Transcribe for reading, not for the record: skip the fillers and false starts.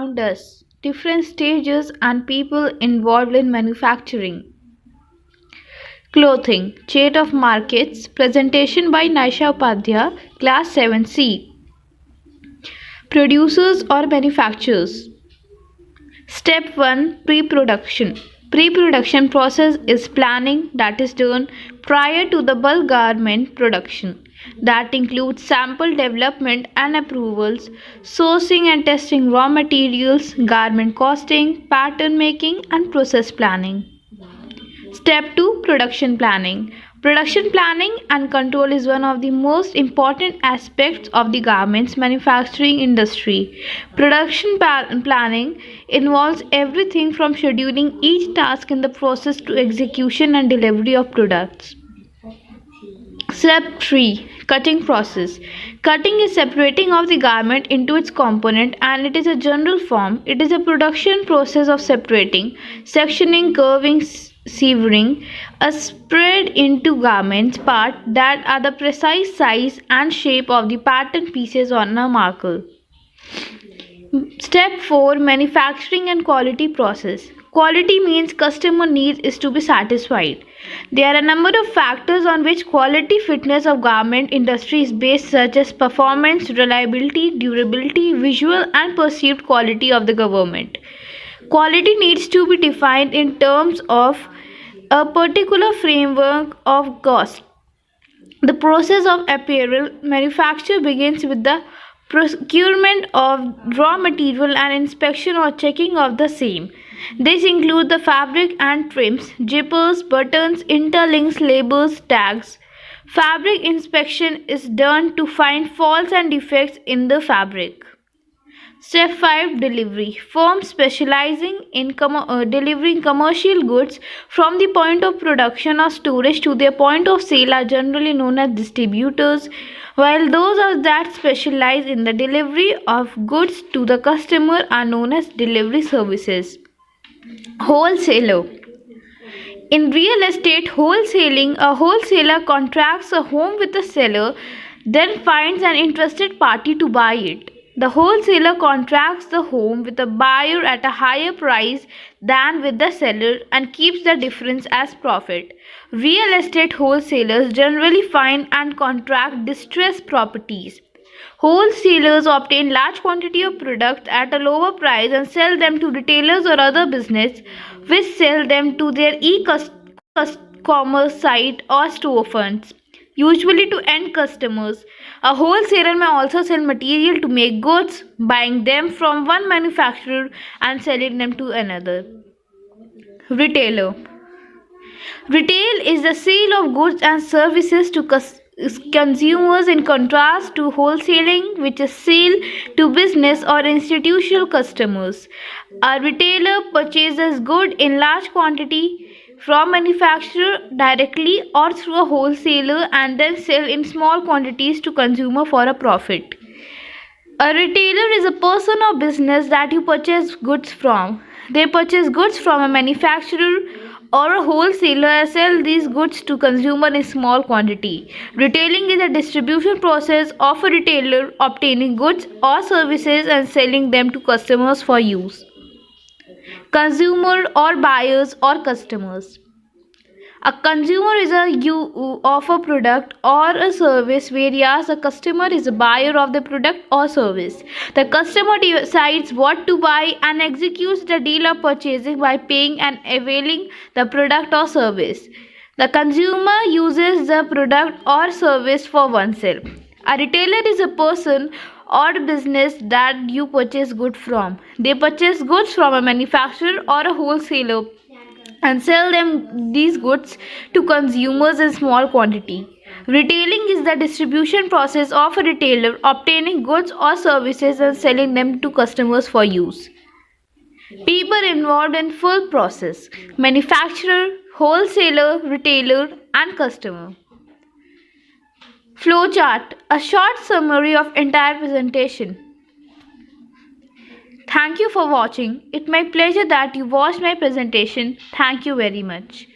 around us, different stages and people involved in manufacturing. Clothing, Chain of Markets, presentation by Naisha Upadhyay, Class 7C. Producers or manufacturers. Step 1, Pre-production. Pre-production process is planning that is done prior to the bulk garment production. That includes sample development and approvals, sourcing and testing raw materials, garment costing, pattern making, and process planning. Step 2, Production planning. Production planning and control is one of the most important aspects of the garments manufacturing industry. Planning involves everything from scheduling each task in the process to execution and delivery of products. Step 3, Cutting process. Cutting is separating of the garment into its component and it is a general form. It is a production process of separating, sectioning, curving, severing a spread into garments part that are the precise size and shape of the pattern pieces on a marker. Step 4, Manufacturing and quality process. Quality means customer needs is to be satisfied. There are a number of factors on which quality fitness of garment industry is based, such as performance, reliability, durability, visual and perceived quality of the government. Quality needs to be defined in terms of a particular framework of cost. The process of apparel manufacture begins with the procurement of raw material and inspection or checking of the same. This includes the fabric and trims, zippers, buttons, interlinks, labels, tags. Fabric inspection is done to find faults and defects in the fabric. Step 5, Delivery. Firms specializing in delivering commercial goods from the point of production or storage to their point of sale are generally known as distributors, while those that specialize in the delivery of goods to the customer are known as delivery services. Wholesaler. In real estate wholesaling, a wholesaler contracts a home with a seller, then finds an interested party to buy it. The wholesaler contracts the home with a buyer at a higher price than with the seller and keeps the difference as profit. Real estate wholesalers generally find and contract distressed properties. Wholesalers obtain large quantity of products at a lower price and sell them to retailers or other business which sell them to their e-commerce site or storefronts, usually to end customers. A wholesaler may also sell material to make goods, buying them from one manufacturer and selling them to another. Retailer. Retail is the sale of goods and services to consumers in contrast to wholesaling, which is sale to business or institutional customers. A retailer purchases goods in large quantity from manufacturer directly or through a wholesaler and then sell in small quantities to consumer for a profit. A retailer is a person or business that you purchase goods from. They purchase goods from a manufacturer or a wholesaler and sell these goods to consumer in small quantity. Retailing is a distribution process of a retailer obtaining goods or services and selling them to customers for use. Consumer or buyers or customers. A consumer is a you of a product or a service, whereas a customer is a buyer of the product or service. The customer decides what to buy and executes the deal of purchasing by paying and availing the product or service. The consumer uses the product or service for oneself. A retailer is a person or business that you purchase goods from. They purchase goods from a manufacturer or a wholesaler and sell them these goods to consumers in small quantity. Retailing is the distribution process of a retailer obtaining goods or services and selling them to customers for use. People involved in full process: manufacturer, wholesaler, retailer, and customer. Flowchart: a short summary of entire presentation. Thank you for watching. It's my pleasure that you watched my presentation. Thank you very much.